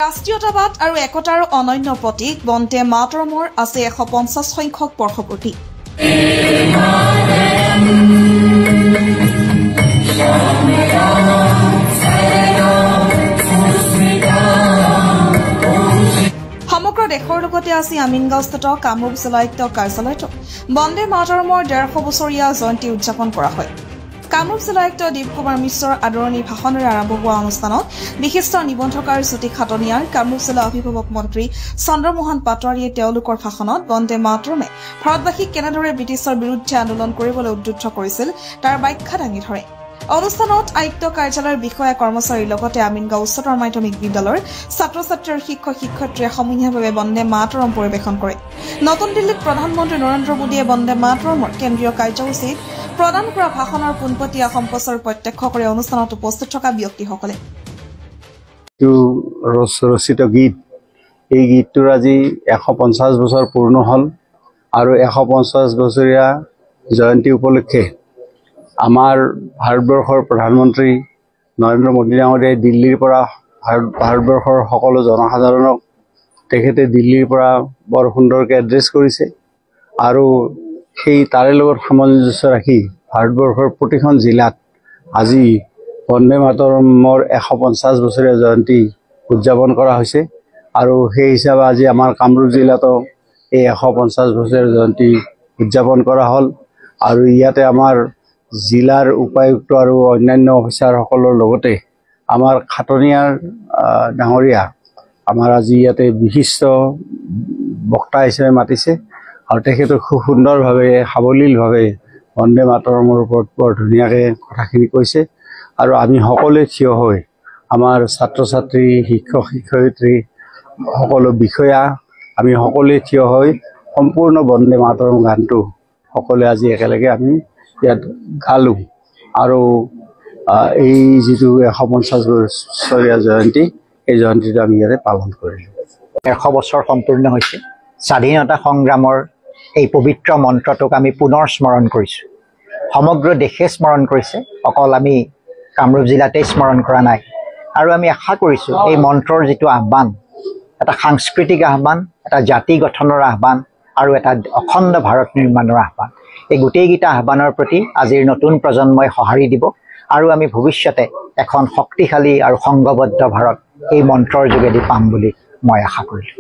ৰাষ্ট্ৰীয়তাবাদ আৰু একতাৰ অনন্য প্ৰতীক বন্দে মাতৰমৰ আছে 150 সংখ্যক বৰ্ষপূৰ্তি। সমগ্ৰ দেশৰ লগতে আছে আমিনগাঁওস্থিত কামৰূপ জিলায়ুক্ত কাৰ্যালয়ত বন্দে মাতৰমৰ 150 বছৰীয়া জয়ন্তী উদযাপন কৰা হয়। কামৰূপ জিলায়ুক্ত দীপকুমাৰ মিশ্ৰৰ আদৰণি ভাষণেৰে আৰম্ভ হোৱা অনুষ্ঠানত বিশিষ্ট নিবন্ধকাৰ জ্যোতি খাটনিয়াৰ, কামৰূপ জিলা অভিভাৱক মন্ত্ৰী চন্দ্ৰমোহন পাটোৱাৰীয়ে তেওঁলোকৰ ভাষণত বন্দে মাতৰমে ভাৰতবাসীক কেনেদৰে ব্ৰিটিছৰ বিৰুদ্ধে আন্দোলন কৰিবলৈ উদ্বুদ্ধ কৰিছিল তাৰ ব্যাখ্যা দাঙি ধৰে। অনুষ্ঠানত আয়ুক্ত কাৰ্যালয়ৰ বিষয়া কৰ্মচাৰীৰ লগতে আমিনগাঁও উচ্চতৰ মাধ্যমিক বিদ্যালয়ৰ ছাত্ৰ ছাত্ৰী আৰু শিক্ষক-শিক্ষয়িত্ৰীয়ে সমূহীয়াভাৱে বন্দে মাতৰম পৰিৱেশন কৰে। নতুন দিল্লীত প্ৰধানমন্ত্ৰী নৰেন্দ্ৰ মোদীয়ে বন্দে মাতৰমৰ কেন্দ্ৰীয় কাৰ্যসূচীত প্ৰদান কৰা ভাষণৰ পোনপটীয়া সম্প্ৰচাৰ প্ৰত্যক্ষ কৰি অনুষ্ঠানত উপস্থিত থকা ব্যক্তিসকলে ৰচিত গীত, এই গীতটোৰ আজি 150 বছৰ পূৰ্ণ হ'ল আৰু 150 বছৰীয়া জয়ন্তী উপলক্ষে আমাৰ ভাৰতবৰ্ষৰ প্ৰধানমন্ত্ৰী নৰেন্দ্ৰ মোদী ডাঙৰীয়াই দিল্লীৰ পৰা ভাৰতবৰ্ষৰ সকলো জনসাধাৰণক তেখেতে দিল্লীৰ পৰা বৰ সুন্দৰকৈ এড্ৰেছ কৰিছে আৰু সেই তাৰে লগত সামঞ্জস্য ৰাখি ভাৰতবৰ্ষৰ প্ৰতিখন জিলাত আজি বন্দে মাতৰমৰ 150 বছৰীয়া জয়ন্তী উদযাপন কৰা হৈছে আৰু সেই হিচাপে আজি আমাৰ কামৰূপ জিলাতো এই 150 বছৰীয়া জয়ন্তী উদযাপন কৰা হ'ল আৰু ইয়াতে আমাৰ জিলাৰ উপায়ুক্ত আৰু অন্যান্য অফিচাৰসকলৰ লগতে আমাৰ খাটনিয়াৰ ডাঙৰীয়া আমাৰ আজি ইয়াতে বিশিষ্ট বক্তা হিচাপে মাতিছে আৰু তেখেতে খুব সুন্দৰভাৱে সাৱলীলভাৱে বন্দে মাতৰমৰ ওপৰত বৰ ধুনীয়াকৈ কথাখিনি কৈছে আৰু আমি সকলোৱে থিয় হৈ আমাৰ ছাত্ৰ ছাত্ৰী, শিক্ষক শিক্ষয়িত্ৰী, সকলো বিষয়া আমি সকলোৱে থিয় হৈ সম্পূৰ্ণ বন্দে মাতৰম গানটো সকলোৱে আজি একেলগে আমি ইয়াত গালোঁ আৰু এই যিটো 150 বছৰীয়া জয়ন্তী, এই জয়ন্তীটো আমি ইয়াতে পালন কৰিলোঁ। 100 বছৰ সম্পূৰ্ণ হৈছে। স্বাধীনতা সংগ্ৰামৰ এই পবিত্ৰ মন্ত্ৰটোক আমি পুনৰ স্মৰণ কৰিছোঁ। সমগ্ৰ দেশে স্মৰণ কৰিছে, অকল আমি কামৰূপ জিলাতেই স্মৰণ কৰা নাই আৰু আমি আশা কৰিছোঁ এই মন্ত্ৰৰ যিটো আহ্বান, এটা সাংস্কৃতিক আহ্বান, এটা জাতি গঠনৰ আহ্বান আৰু এটা অখণ্ড ভাৰত নিৰ্মাণৰ আহ্বান, এই গোটেইকেইটা আহ্বানৰ প্ৰতি আজিৰ নতুন প্ৰজন্মই সঁহাৰি দিব আৰু আমি ভৱিষ্যতে এখন শক্তিশালী আৰু সংঘবদ্ধ ভাৰত এই মন্ত্ৰৰ যোগেদি পাম বুলি মই আশা কৰিলোঁ।